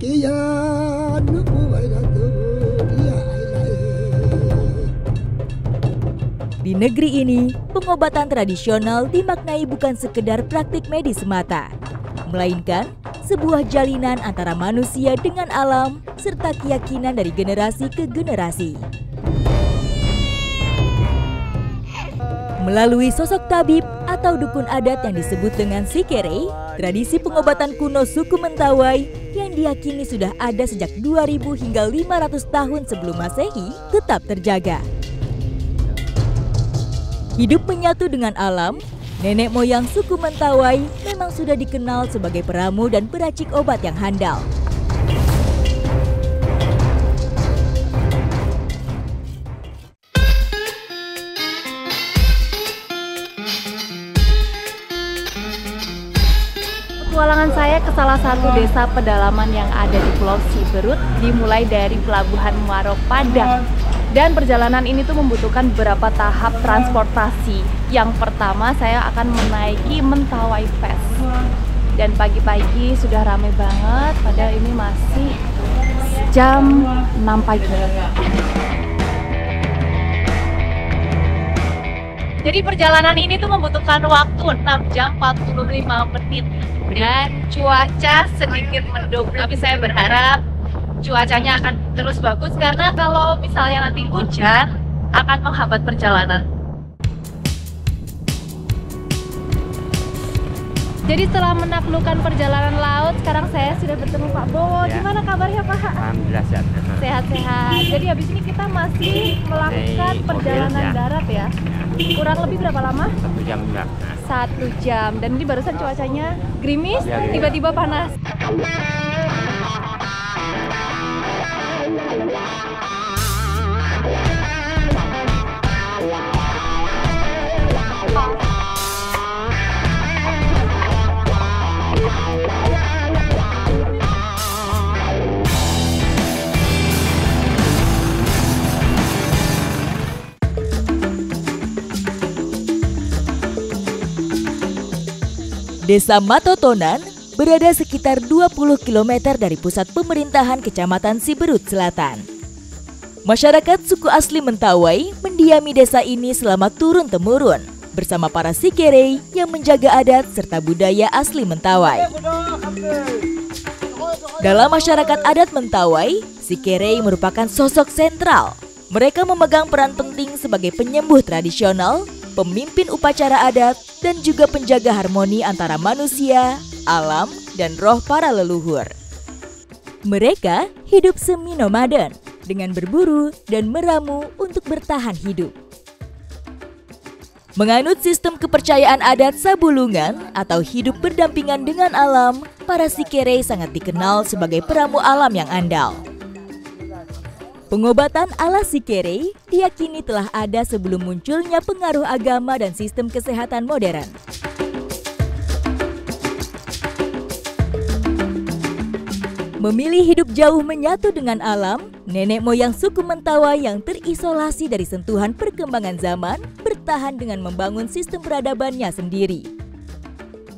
Di negeri ini, pengobatan tradisional dimaknai bukan sekedar praktik medis semata, melainkan sebuah jalinan antara manusia dengan alam serta keyakinan dari generasi ke generasi. Melalui sosok tabib atau dukun adat yang disebut dengan Sikere, tradisi pengobatan kuno suku Mentawai yang diyakini sudah ada sejak 2000 hingga 500 tahun sebelum Masehi tetap terjaga. Hidup menyatu dengan alam, nenek moyang suku Mentawai memang sudah dikenal sebagai peramu dan peracik obat yang handal. Petualangan saya ke salah satu desa pedalaman yang ada di Pulau Siberut dimulai dari Pelabuhan Muaro Padang. Dan perjalanan ini tuh membutuhkan beberapa tahap transportasi. Yang pertama saya akan menaiki Mentawai Fest. Dan pagi-pagi sudah ramai banget, padahal ini masih jam 6 pagi. Jadi perjalanan ini tuh membutuhkan waktu 6 jam 45 menit. Dan cuaca sedikit mendung, tapi saya berharap cuacanya akan terus bagus karena kalau misalnya nanti hujan akan menghambat perjalanan. Jadi setelah menaklukkan perjalanan laut, sekarang saya sudah bertemu Pak Bowo. Ya. Gimana kabarnya Pak? Alhamdulillah sehat. Sehat-sehat. Jadi habis ini kita masih melakukan perjalanan darat ya. Kurang lebih berapa lama? 1 jam. 1 jam. Dan ini barusan cuacanya gerimis, tiba-tiba panas. Desa Matotonan berada sekitar 20 km dari pusat pemerintahan Kecamatan Siberut Selatan. Masyarakat suku asli Mentawai mendiami desa ini selama turun-temurun bersama para Sikere yang menjaga adat serta budaya asli Mentawai. Dalam masyarakat adat Mentawai, Sikere merupakan sosok sentral. Mereka memegang peran penting sebagai penyembuh tradisional, pemimpin upacara adat, dan juga penjaga harmoni antara manusia, alam, dan roh para leluhur. Mereka hidup semi-nomaden dengan berburu dan meramu untuk bertahan hidup. Menganut sistem kepercayaan adat Sabulungan atau hidup berdampingan dengan alam, para Sikere sangat dikenal sebagai peramu alam yang andal. Pengobatan ala Sikere diyakini telah ada sebelum munculnya pengaruh agama dan sistem kesehatan modern. Memilih hidup jauh menyatu dengan alam, nenek moyang suku Mentawai yang terisolasi dari sentuhan perkembangan zaman bertahan dengan membangun sistem peradabannya sendiri.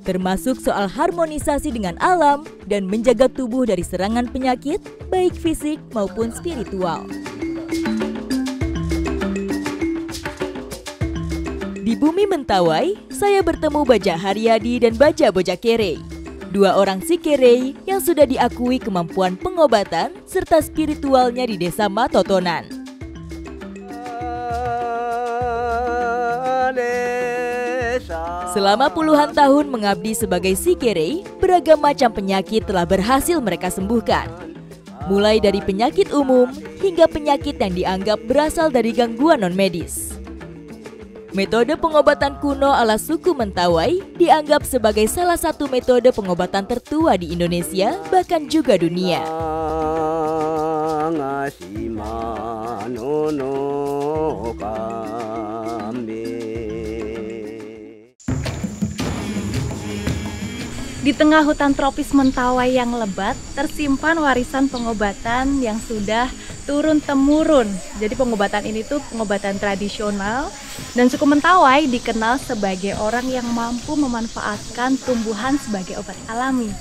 Termasuk soal harmonisasi dengan alam dan menjaga tubuh dari serangan penyakit, baik fisik maupun spiritual. Di bumi Mentawai, saya bertemu Baja Haryadi dan Baja Bojakere, 2 orang Sikere yang sudah diakui kemampuan pengobatan serta spiritualnya di desa Matotonan. Selama puluhan tahun mengabdi sebagai Sikere, beragam macam penyakit telah berhasil mereka sembuhkan. Mulai dari penyakit umum hingga penyakit yang dianggap berasal dari gangguan non-medis. Metode pengobatan kuno ala suku Mentawai dianggap sebagai salah satu metode pengobatan tertua di Indonesia, bahkan juga dunia. Di tengah hutan tropis Mentawai yang lebat, tersimpan warisan pengobatan yang sudah turun-temurun. Jadi pengobatan ini tuh pengobatan tradisional, dan suku Mentawai dikenal sebagai orang yang mampu memanfaatkan tumbuhan sebagai obat alami.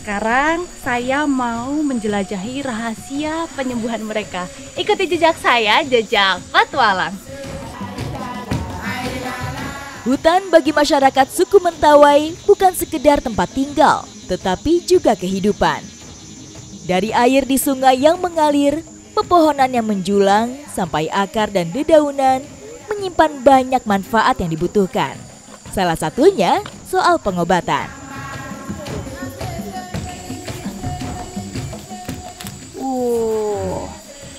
Sekarang saya mau menjelajahi rahasia penyembuhan mereka. Ikuti jejak saya, jejak petualang. Hutan bagi masyarakat suku Mentawai bukan sekedar tempat tinggal, tetapi juga kehidupan. Dari air di sungai yang mengalir, pepohonan yang menjulang, sampai akar dan dedaunan, menyimpan banyak manfaat yang dibutuhkan. Salah satunya soal pengobatan.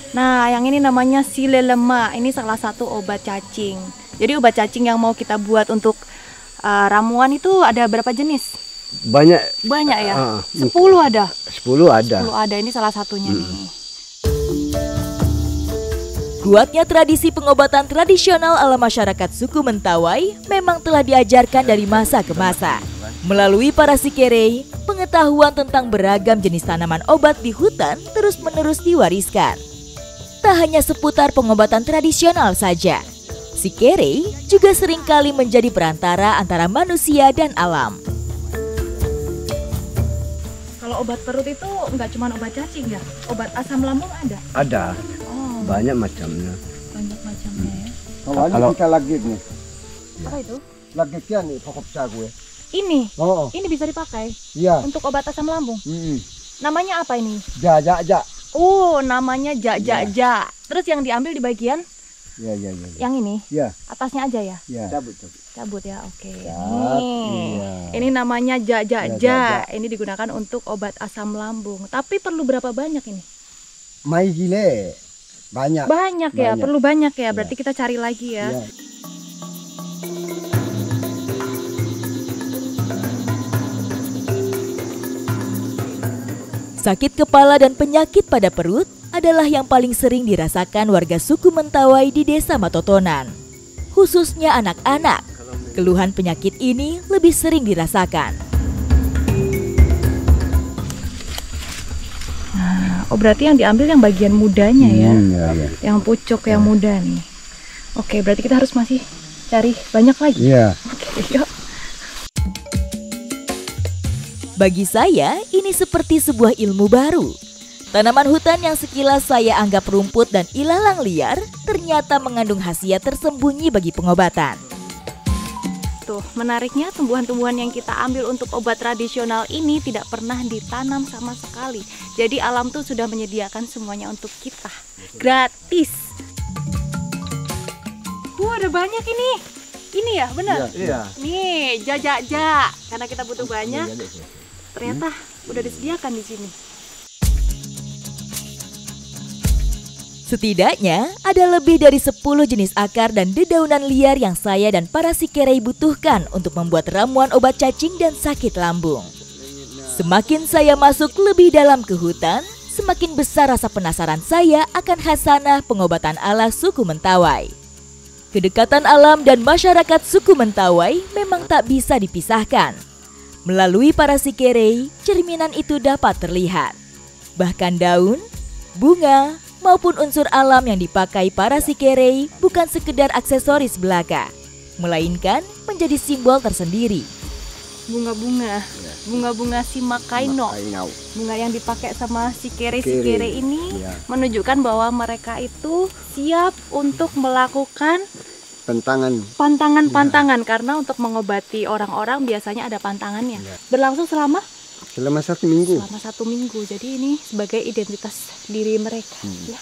Nah, yang ini namanya silelema. Ini salah satu obat cacing. Jadi obat cacing yang mau kita buat untuk ramuan itu ada berapa jenis? Banyak. Banyak ya? 10 ada? 10 ada. 10 ada, ini salah satunya nih. Kuatnya tradisi pengobatan tradisional ala masyarakat suku Mentawai memang telah diajarkan dari masa ke masa. Melalui para sikerei, pengetahuan tentang beragam jenis tanaman obat di hutan terus-menerus diwariskan. Tak hanya seputar pengobatan tradisional saja, sikerei juga seringkali menjadi perantara antara manusia dan alam. Kalau obat perut itu nggak cuma obat cacing ya? Obat asam lambung ada? Ada. Oh, Banyak macamnya. banyak macamnya ya. Kalau kita lagi nih, Apa itu? lagi kia nih pokok jago ya. Ini? Oh, Ini bisa dipakai iya. untuk obat asam lambung? Namanya apa ini? Ja. Oh, namanya ja. Terus yang diambil di bagian Iya. yang ini? Iya. Atasnya aja ya? Iya. Cabut ya, oke. Cat, Nih, iya. ini namanya ja. Ja. Ini digunakan untuk obat asam lambung. Tapi perlu berapa banyak ini? Mai gile. Banyak. Banyak ya, Banyak. perlu banyak ya. Berarti kita cari lagi ya. Iya. Sakit kepala dan penyakit pada perut adalah yang paling sering dirasakan warga suku Mentawai di Desa Matotonan. Khususnya anak-anak, keluhan penyakit ini lebih sering dirasakan. Oh, berarti yang diambil yang bagian mudanya ya. Iya. Yang pucuk yang muda nih. Oke, berarti kita harus masih cari banyak lagi. Iya. Oke, yuk. Bagi saya, ini seperti sebuah ilmu baru. Tanaman hutan yang sekilas saya anggap rumput dan ilalang liar, ternyata mengandung khasiat tersembunyi bagi pengobatan. Tuh, menariknya tumbuhan-tumbuhan yang kita ambil untuk obat tradisional ini tidak pernah ditanam sama sekali. Jadi alam tuh sudah menyediakan semuanya untuk kita. Gratis. Ada banyak ini. Ini ya, benar? Iya. Nih, ja. Karena kita butuh banyak. Ternyata udah disediakan di sini. Setidaknya ada lebih dari 10 jenis akar dan dedaunan liar yang saya dan para sikerei butuhkan untuk membuat ramuan obat cacing dan sakit lambung. Semakin saya masuk lebih dalam ke hutan, semakin besar rasa penasaran saya akan khasanah pengobatan ala suku Mentawai. Kedekatan alam dan masyarakat suku Mentawai memang tak bisa dipisahkan. Melalui para sikerei, cerminan itu dapat terlihat. Bahkan daun, bunga, maupun unsur alam yang dipakai para sikerei bukan sekedar aksesoris belaka, melainkan menjadi simbol tersendiri. Bunga-bunga Shimakaino. Bunga yang dipakai sama sikerei ini Iya. menunjukkan bahwa mereka itu siap untuk melakukan pantangan karena untuk mengobati orang-orang biasanya ada pantangannya. Berlangsung selama Selama 1 minggu. selama 1 minggu. Jadi ini sebagai identitas diri mereka. Ya.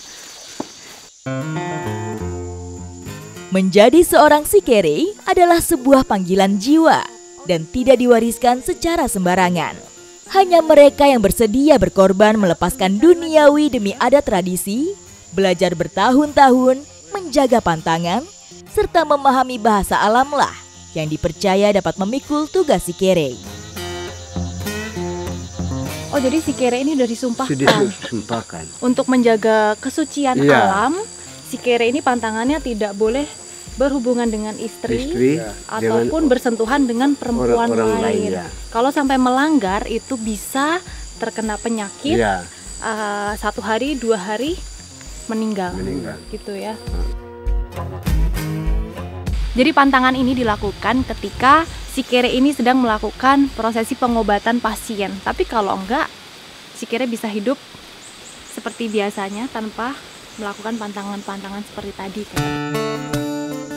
Menjadi seorang sikerei adalah sebuah panggilan jiwa dan tidak diwariskan secara sembarangan. Hanya mereka yang bersedia berkorban melepaskan duniawi demi adat tradisi, belajar bertahun-tahun, menjaga pantangan, serta memahami bahasa alamlah yang dipercaya dapat memikul tugas sikerei. Oh, jadi sikerei ini sudah Disumpahkan. untuk menjaga kesucian Iya. alam. Sikerei ini pantangannya tidak boleh berhubungan dengan istri ataupun bersentuhan dengan perempuan Orang lain. lain, ya. Kalau sampai melanggar itu bisa terkena penyakit. Iya. 1 hari 2 hari meninggal. Gitu ya. Jadi pantangan ini dilakukan ketika Sikere ini sedang melakukan prosesi pengobatan pasien. Tapi kalau enggak, Sikere bisa hidup seperti biasanya tanpa melakukan pantangan-pantangan seperti tadi.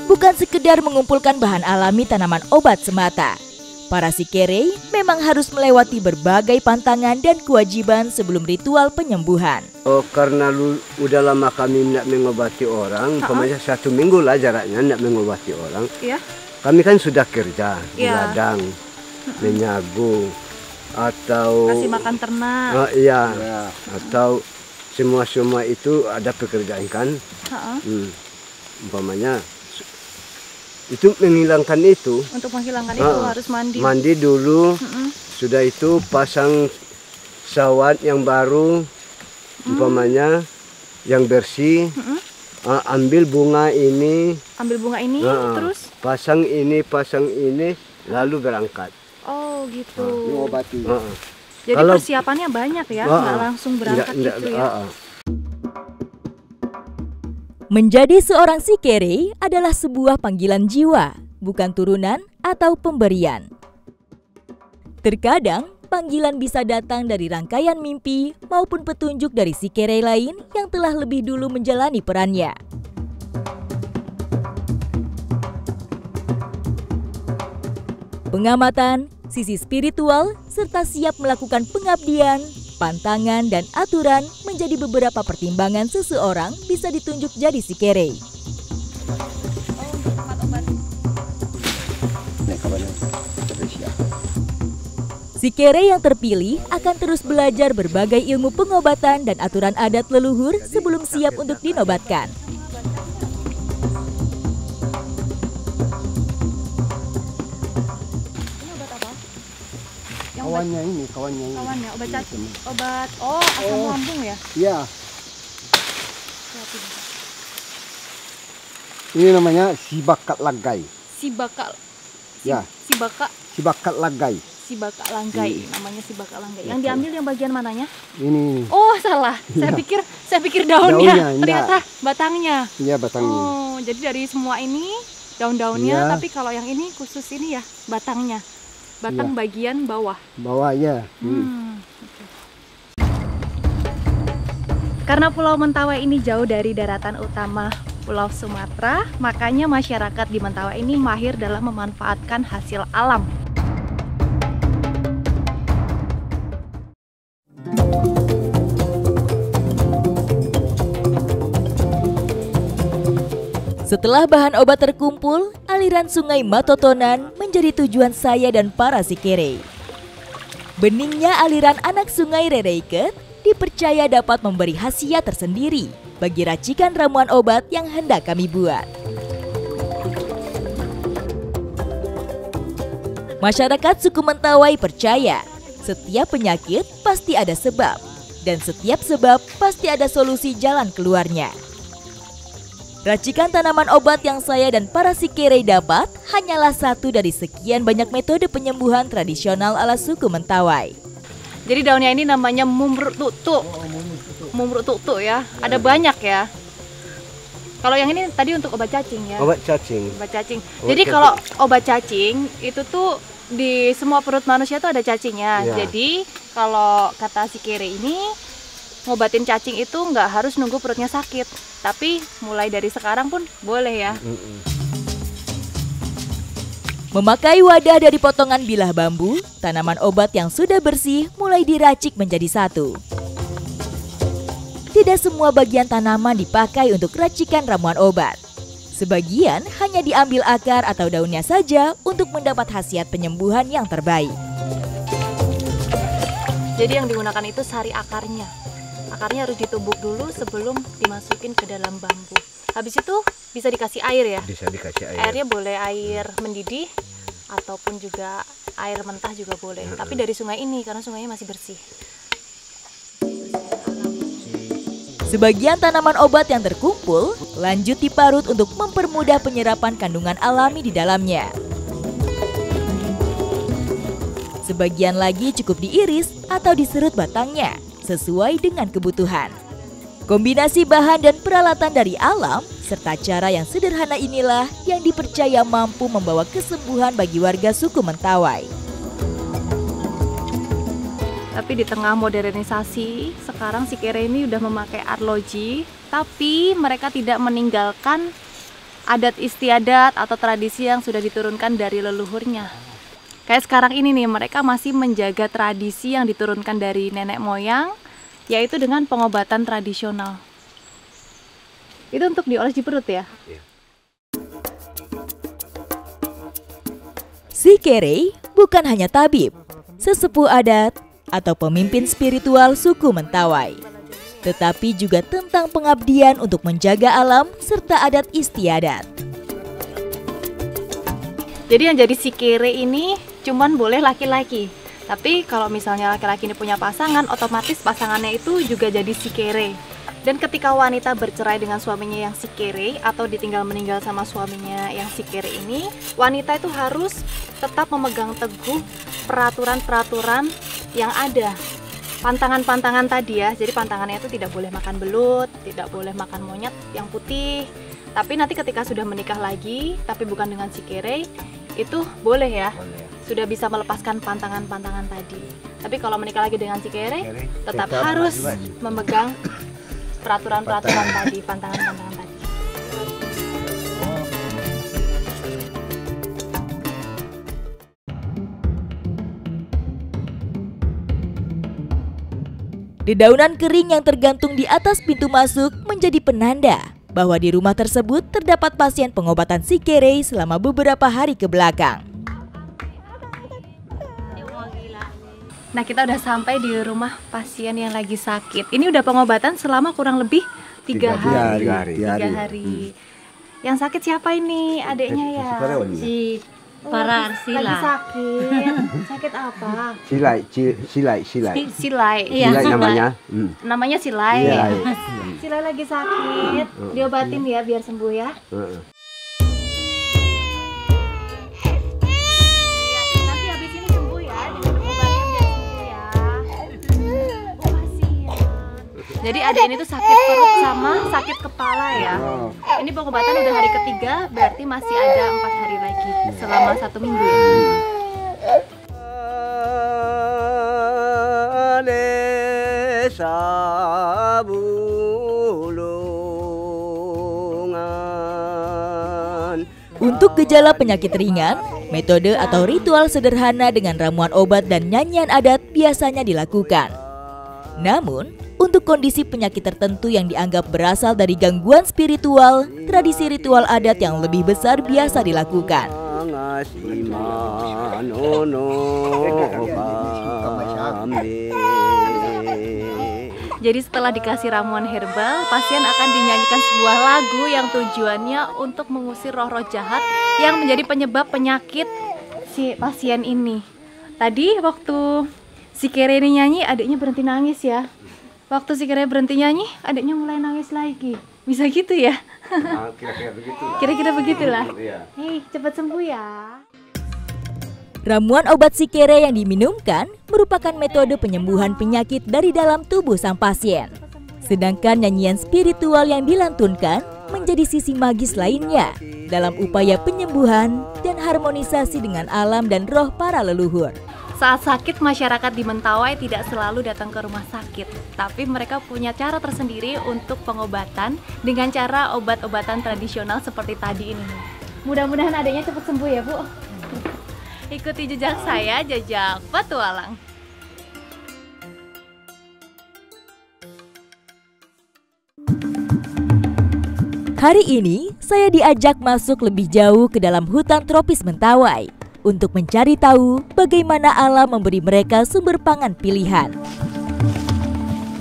Bukan sekedar mengumpulkan bahan alami tanaman obat semata. Para Sikere memang harus melewati berbagai pantangan dan kewajiban sebelum ritual penyembuhan. Oh, karena udah lama kami tidak mengobati orang, umpamanya 1 minggu lah jaraknya tidak mengobati orang. Iya. Kami kan sudah kerja di Iya. ladang, menyagu, atau Kasih makan ternak. Oh, iya. Atau semua itu ada pekerjaan kan. Umpamanya itu menghilangkan itu. Untuk menghilangkan itu harus mandi. Mandi dulu, sudah itu pasang sawat yang baru, umpamanya yang bersih. Ambil bunga ini, Terus pasang ini, lalu berangkat. oh gitu. Mengobati. Jadi Kalau- persiapannya banyak ya, nggak langsung berangkat Nggak, gitu ya. Menjadi seorang Sikere adalah sebuah panggilan jiwa, bukan turunan atau pemberian. Terkadang, panggilan bisa datang dari rangkaian mimpi maupun petunjuk dari Sikere lain yang telah lebih dulu menjalani perannya. Pengamatan, sisi spiritual, serta siap melakukan pengabdian, pantangan, dan aturan menjadi beberapa pertimbangan seseorang bisa ditunjuk jadi Sikere. Sikere yang terpilih akan terus belajar berbagai ilmu pengobatan dan aturan adat leluhur sebelum siap untuk dinobatkan. Kawannya ini. Kawannya obat cacing, asam lambung ya. Iya. Ini namanya sibakat lagai. Sibaka Ya, sibakat lagai. langgai, namanya sibaka langgai. Yang diambil yang bagian mananya? Ini. Oh salah, saya pikir daunnya, Daunnya, enggak. ternyata batangnya. Iya batangnya. Oh, jadi dari semua ini daun-daunnya, Iya. tapi kalau yang ini khusus ini ya batangnya, batang Iya. bagian bawah. Bawah ya. Oke. Karena Pulau Mentawai ini jauh dari daratan utama Pulau Sumatera, makanya masyarakat di Mentawai ini mahir dalam memanfaatkan hasil alam. Setelah bahan obat terkumpul, aliran sungai Matotonan menjadi tujuan saya dan para Sikere. Beningnya aliran anak sungai Rereiket dipercaya dapat memberi khasiat tersendiri bagi racikan ramuan obat yang hendak kami buat. Masyarakat suku Mentawai percaya setiap penyakit pasti ada sebab, dan setiap sebab pasti ada solusi jalan keluarnya. Racikan tanaman obat yang saya dan para Sikere dapat hanyalah satu dari sekian banyak metode penyembuhan tradisional ala suku Mentawai. Jadi daunnya ini namanya mumruk tutu. Mumruk tutu ya. Ada banyak ya. Kalau yang ini tadi untuk obat cacing ya. Obat cacing. Obat cacing. Obat Jadi cacing. kalau obat cacing itu tuh di semua perut manusia tuh ada cacingnya. Ya. Jadi kalau kata Sikere ini ngobatin cacing itu nggak harus nunggu perutnya sakit. Tapi mulai dari sekarang pun boleh ya. Memakai wadah dari potongan bilah bambu, tanaman obat yang sudah bersih mulai diracik menjadi satu. Tidak semua bagian tanaman dipakai untuk racikan ramuan obat. Sebagian hanya diambil akar atau daunnya saja untuk mendapat khasiat penyembuhan yang terbaik. Jadi yang digunakan itu sari akarnya. Akarnya harus ditumbuk dulu sebelum dimasukin ke dalam bambu. Habis itu bisa dikasih air ya. Bisa dikasih air. Airnya boleh air mendidih ataupun juga air mentah juga boleh. Tapi dari sungai ini karena sungainya masih bersih. Sebagian tanaman obat yang terkumpul lanjut diparut untuk mempermudah penyerapan kandungan alami di dalamnya. Sebagian lagi cukup diiris atau diserut batangnya sesuai dengan kebutuhan. Kombinasi bahan dan peralatan dari alam serta cara yang sederhana inilah yang dipercaya mampu membawa kesembuhan bagi warga suku Mentawai. Tapi di tengah modernisasi, sekarang Sikere ini udah memakai arloji, tapi mereka tidak meninggalkan adat istiadat atau tradisi yang sudah diturunkan dari leluhurnya. Kayak sekarang ini nih, mereka masih menjaga tradisi yang diturunkan dari nenek moyang, yaitu dengan pengobatan tradisional. Itu untuk dioles di perut ya? Sikere bukan hanya tabib, sesepuh adat, atau pemimpin spiritual suku Mentawai, tetapi juga tentang pengabdian untuk menjaga alam serta adat istiadat. Jadi yang jadi Sikere ini cuman boleh laki-laki. Tapi kalau misalnya laki-laki ini punya pasangan, otomatis pasangannya itu juga jadi Sikere. Dan ketika wanita bercerai dengan suaminya yang Sikere atau ditinggal meninggal sama suaminya yang Sikere ini, wanita itu harus tetap memegang teguh peraturan-peraturan yang ada. Pantangan-pantangan tadi ya, jadi pantangannya itu tidak boleh makan belut, tidak boleh makan monyet yang putih. Tapi nanti ketika sudah menikah lagi, tapi bukan dengan Sikere, itu boleh ya. Sudah bisa melepaskan pantangan-pantangan tadi. Tapi kalau menikah lagi dengan Sikere, tetap harus memegang peraturan-peraturan tadi, pantangan-pantangan tadi. Dedaunan kering yang tergantung di atas pintu masuk menjadi penanda bahwa di rumah tersebut terdapat pasien pengobatan Sikere selama beberapa hari ke belakang. Nah, kita udah sampai di rumah pasien yang lagi sakit. Ini udah pengobatan selama kurang lebih 3 hari. Yang sakit siapa ini? Adiknya ya? Si Farah Arsila. Lagi sakit. Sakit apa? Silai. Silai. Iya, namanya. Namanya Silai. Silai. Silai lagi sakit. Diobatin ya biar sembuh ya. Nanti habis ini sembuh ya, dengan obatnya biar sembuh ya. Oh, kasihan. Jadi adik ini tuh sakit perut sama sakit kepala ya. Ini pengobatan udah hari ketiga, berarti masih ada 4 hari lagi selama 1 minggu ya. Untuk gejala penyakit ringan, metode atau ritual sederhana dengan ramuan obat dan nyanyian adat biasanya dilakukan. Namun, untuk kondisi penyakit tertentu yang dianggap berasal dari gangguan spiritual, tradisi ritual adat yang lebih besar biasa dilakukan. Jadi setelah dikasih ramuan herbal, pasien akan dinyanyikan sebuah lagu yang tujuannya untuk mengusir roh-roh jahat yang menjadi penyebab penyakit si pasien ini. Tadi waktu Sikere ini nyanyi, adiknya berhenti nangis ya. Waktu Sikere berhenti nyanyi, adiknya mulai nangis lagi. Bisa gitu ya? Kira-kira begitulah. Kira-kira begitulah. Hei, cepat sembuh ya. Ramuan obat Sikere yang diminumkan merupakan metode penyembuhan penyakit dari dalam tubuh sang pasien. Sedangkan nyanyian spiritual yang dilantunkan menjadi sisi magis lainnya dalam upaya penyembuhan dan harmonisasi dengan alam dan roh para leluhur. Saat sakit, masyarakat di Mentawai tidak selalu datang ke rumah sakit, tapi mereka punya cara tersendiri untuk pengobatan dengan cara obat-obatan tradisional seperti tadi ini. Mudah-mudahan adanya cepat sembuh ya, Bu. Ikuti jejak saya, jejak petualang. Hari ini, saya diajak masuk lebih jauh ke dalam hutan tropis Mentawai untuk mencari tahu bagaimana alam memberi mereka sumber pangan pilihan.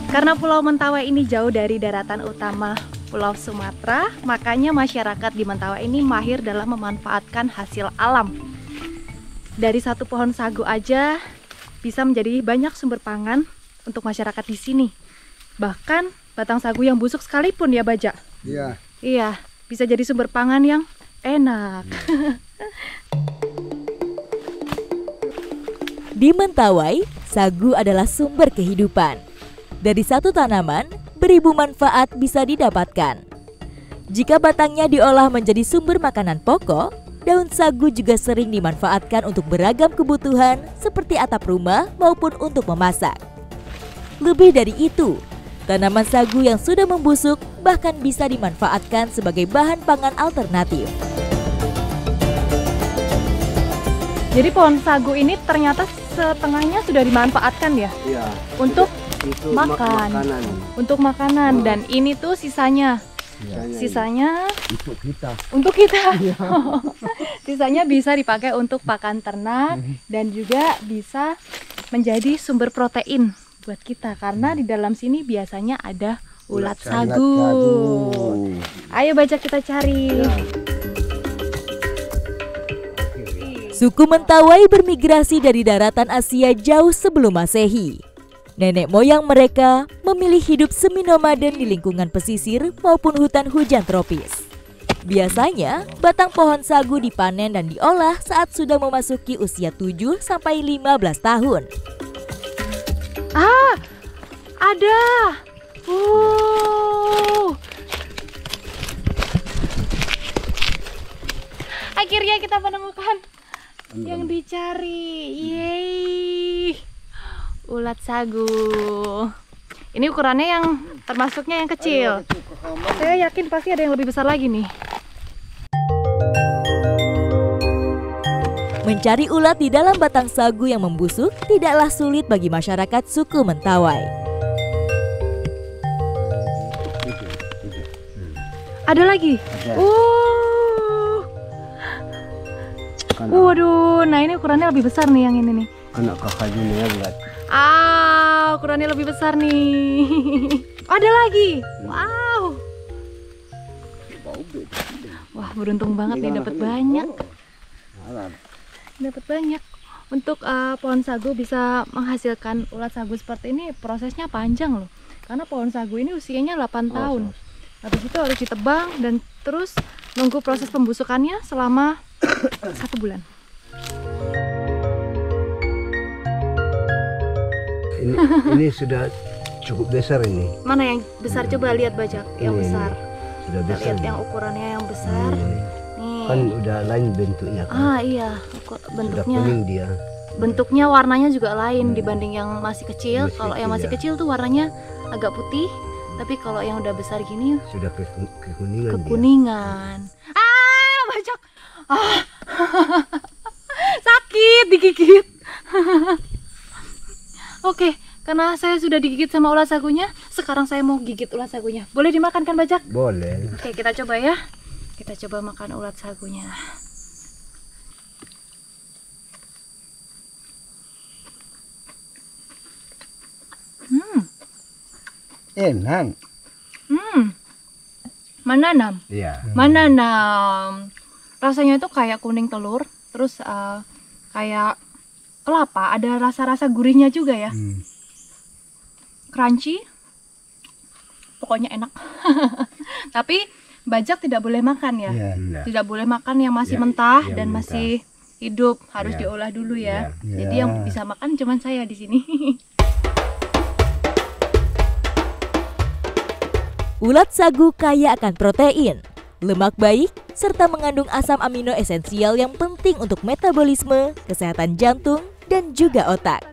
Karena Pulau Mentawai ini jauh dari daratan utama Pulau Sumatera, makanya masyarakat di Mentawai ini mahir dalam memanfaatkan hasil alam. Dari satu pohon sagu aja bisa menjadi banyak sumber pangan untuk masyarakat di sini. Bahkan batang sagu yang busuk sekalipun ya, Baja? Iya. Iya, bisa jadi sumber pangan yang enak. Di Mentawai, sagu adalah sumber kehidupan. Dari satu tanaman beribu manfaat bisa didapatkan. Jika batangnya diolah menjadi sumber makanan pokok, daun sagu juga sering dimanfaatkan untuk beragam kebutuhan seperti atap rumah maupun untuk memasak. Lebih dari itu, tanaman sagu yang sudah membusuk bahkan bisa dimanfaatkan sebagai bahan pangan alternatif. Jadi pohon sagu ini ternyata setengahnya sudah dimanfaatkan ya? Iya. Untuk Itu makan. makanan. Untuk makanan. Dan ini tuh sisanya. Sisanya untuk kita. Sisanya bisa dipakai untuk pakan ternak dan juga bisa menjadi sumber protein buat kita karena di dalam sini biasanya ada ulat sagu. Ayo Bajak kita cari. Suku Mentawai bermigrasi dari daratan Asia jauh sebelum Masehi. Nenek moyang mereka memilih hidup semi-nomaden di lingkungan pesisir maupun hutan hujan tropis. Biasanya, batang pohon sagu dipanen dan diolah saat sudah memasuki usia 7-15 tahun. Ah, ada. Akhirnya kita menemukan yang dicari. Yeay. Ulat sagu. Ini ukurannya yang termasuknya yang kecil. Saya yakin pasti ada yang lebih besar lagi nih. Mencari ulat di dalam batang sagu yang membusuk tidaklah sulit bagi masyarakat suku Mentawai. Ada lagi? Waduh, nah ini ukurannya lebih besar nih yang ini nih. Kena kakajunya buat. Ukurannya lebih besar nih. Ada lagi. Wow. Wah, beruntung banget nih dapat banyak. Dapat banyak. Untuk pohon sagu bisa menghasilkan ulat sagu seperti ini prosesnya panjang loh. Karena pohon sagu ini usianya 8 tahun. Habis itu harus ditebang dan terus nunggu proses pembusukannya selama 1 bulan. Ini sudah cukup besar ini. Mana yang besar? Coba lihat Bajak yang besar. Sudah Kita besar. lihat yang ukurannya yang besar. Nih. Kan udah lain bentuknya kan. Iya, Sudah bentuknya. kuning dia. Bentuknya warnanya juga lain dibanding yang masih kecil. Masih Kalau yang kecil, masih ya. kecil tuh warnanya agak putih, tapi kalau yang udah besar gini Sudah kekuningan dia. kekuningan. Bajak. Sakit digigit. Oke, karena saya sudah digigit sama ulat sagunya, sekarang saya mau gigit ulat sagunya. Boleh dimakan kan Bajak? Boleh. Oke, kita coba ya. Kita coba makan ulat sagunya. Enak. Menanam. Iya. Menanam. Rasanya itu kayak kuning telur, terus kayak kelapa, ada rasa-rasa gurihnya juga ya. Crunchy. Pokoknya enak. Tapi Bajak tidak boleh makan ya. Iya. Tidak boleh makan yang masih Ya, mentah yang dan mentah. masih hidup, harus Ya. diolah dulu ya. Ya. Jadi yang bisa makan cuman saya di sini. Ulat sagu kaya akan protein, lemak baik, serta mengandung asam amino esensial yang penting untuk metabolisme, kesehatan jantung, dan juga otak.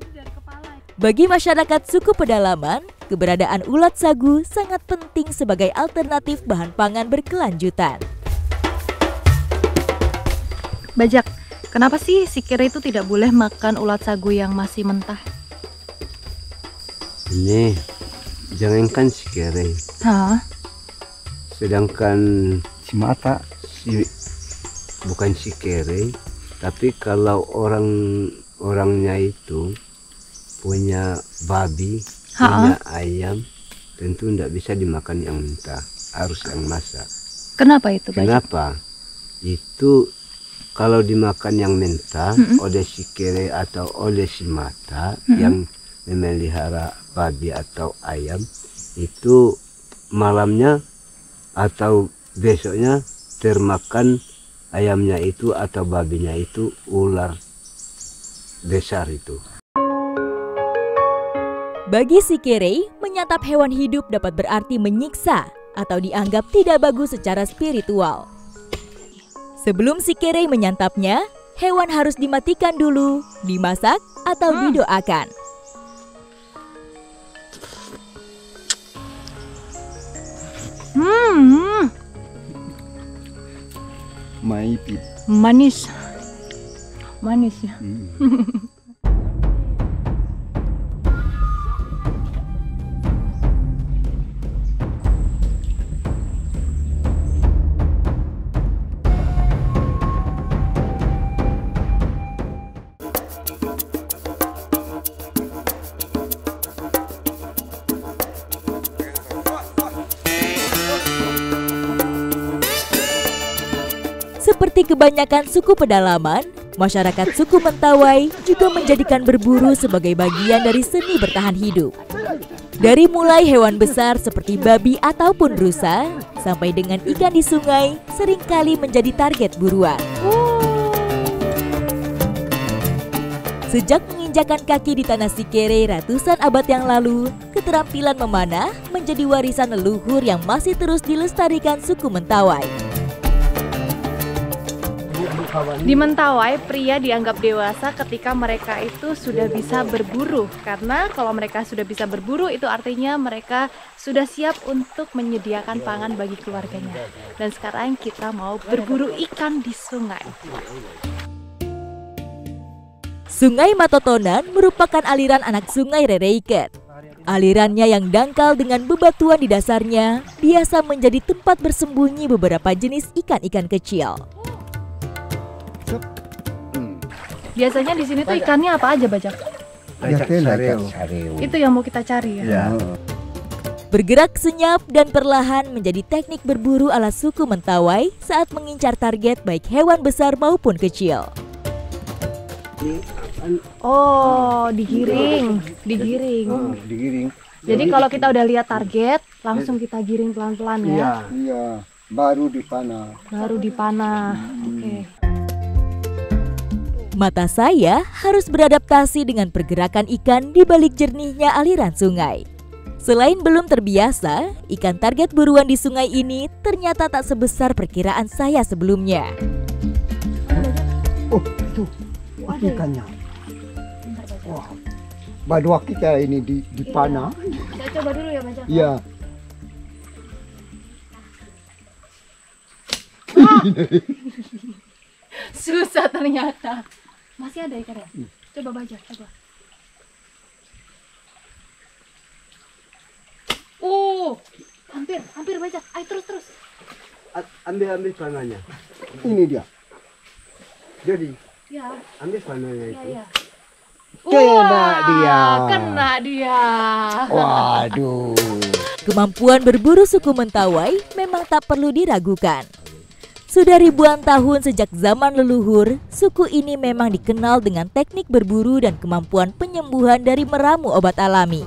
Bagi masyarakat suku pedalaman, keberadaan ulat sagu sangat penting sebagai alternatif bahan pangan berkelanjutan. Bajak, kenapa sih si kira itu tidak boleh makan ulat sagu yang masih mentah? Ini jangankan si kere, Hah? sedangkan Si mata. bukan si kere, tapi kalau orangnya itu punya babi, punya ayam, tentu tidak bisa dimakan yang mentah, harus yang masak. Kenapa itu, Bajak? Kenapa? Itu kalau dimakan yang mentah oleh si kere atau oleh si mata yang memelihara babi atau ayam, itu malamnya atau besoknya termakan ayamnya itu atau babinya itu ular besar itu. Bagi Sikere, menyantap hewan hidup dapat berarti menyiksa atau dianggap tidak bagus secara spiritual. Sebelum Sikere menyantapnya, hewan harus dimatikan dulu, dimasak, atau didoakan. Maipit. Manis. Manis ya. Seperti kebanyakan suku pedalaman, masyarakat suku Mentawai juga menjadikan berburu sebagai bagian dari seni bertahan hidup. Dari mulai hewan besar seperti babi ataupun rusa, sampai dengan ikan di sungai seringkali menjadi target buruan. Sejak menginjakan kaki di tanah Sikere ratusan abad yang lalu, keterampilan memanah menjadi warisan leluhur yang masih terus dilestarikan suku Mentawai. Di Mentawai, pria dianggap dewasa ketika mereka itu sudah bisa berburu. Karena kalau mereka sudah bisa berburu, itu artinya mereka sudah siap untuk menyediakan pangan bagi keluarganya. Dan sekarang kita mau berburu ikan di sungai. Sungai Matotonan merupakan aliran anak sungai Rereiket. Alirannya yang dangkal dengan bebatuan di dasarnya biasa menjadi tempat bersembunyi beberapa jenis ikan-ikan kecil. Biasanya di sini tuh ikannya apa aja, Bajak? Sareo. Itu yang mau kita cari ya. Ya. Bergerak senyap dan perlahan menjadi teknik berburu ala suku Mentawai saat mengincar target baik hewan besar maupun kecil. Oh, digiring. Digiring. Jadi kalau kita udah lihat target, langsung kita giring pelan-pelan ya. Iya. Iya, baru dipanah. Baru dipanah. Oke. Mata saya harus beradaptasi dengan pergerakan ikan di balik jernihnya aliran sungai. Selain belum terbiasa, ikan target buruan di sungai ini ternyata tak sebesar perkiraan saya sebelumnya. Oh, itu ikannya. Wah, badua kita ini dipanah. Kita coba dulu ya, Bajak. Iya. Susah ternyata. Masih ada ikan ya? Coba Bajak, coba. Hampir Bajak. Ayo terus. Ambil panahnya. Ini dia. Jadi, Ya. ambil panahnya itu. Ya. Kena dia. Waduh. Kemampuan berburu suku Mentawai memang tak perlu diragukan. Sudah ribuan tahun sejak zaman leluhur, suku ini memang dikenal dengan teknik berburu dan kemampuan penyembuhan dari meramu obat alami.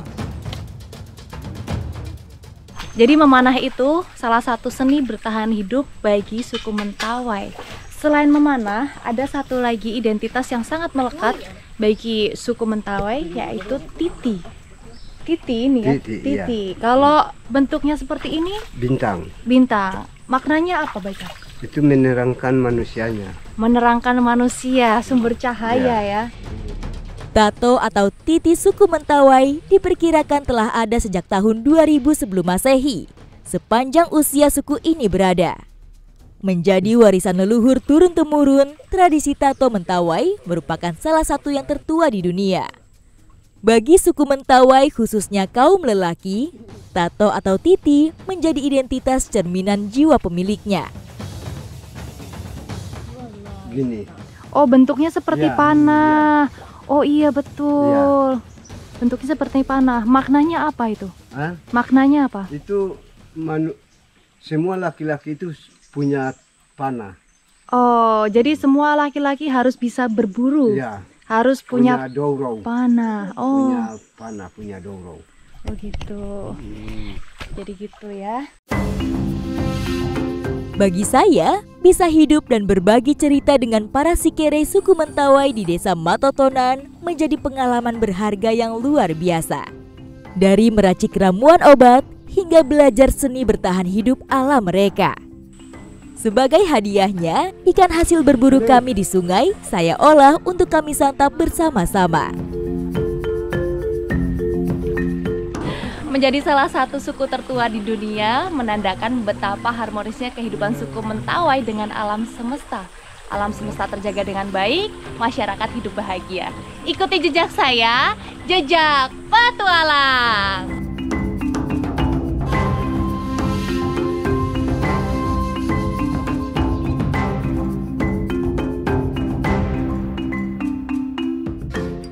Jadi memanah itu salah satu seni bertahan hidup bagi suku Mentawai. Selain memanah, ada satu lagi identitas yang sangat melekat bagi suku Mentawai, yaitu titi. Titi ini ya, Titi, iya. Kalau bentuknya seperti ini, Bintang. Maknanya apa, Bajak? Itu menerangkan manusianya. Menerangkan manusia, sumber cahaya ya. Tato atau titi suku Mentawai diperkirakan telah ada sejak tahun 2000 sebelum Masehi, sepanjang usia suku ini berada. Menjadi warisan leluhur turun-temurun, tradisi tato Mentawai merupakan salah satu yang tertua di dunia. Bagi suku Mentawai, khususnya kaum lelaki, tato atau titi menjadi identitas cerminan jiwa pemiliknya. Gini. Oh, bentuknya seperti Ya, panah. Oh iya, betul. Bentuknya seperti panah. Maknanya apa itu? Hah? Maknanya apa? Itu semua laki-laki itu punya panah. Oh, jadi semua laki-laki harus bisa berburu. Ya. Harus punya dourau. panah. Oh, Punya panah, punya dourau. oh gitu. Jadi gitu ya. Bagi saya, bisa hidup dan berbagi cerita dengan para Sikere suku Mentawai di desa Matotonan menjadi pengalaman berharga yang luar biasa. Dari meracik ramuan obat hingga belajar seni bertahan hidup ala mereka. Sebagai hadiahnya, ikan hasil berburu kami di sungai saya olah untuk kami santap bersama-sama. Menjadi salah satu suku tertua di dunia menandakan betapa harmonisnya kehidupan suku Mentawai dengan alam semesta. Alam semesta terjaga dengan baik, masyarakat hidup bahagia. Ikuti jejak saya, jejak petualang.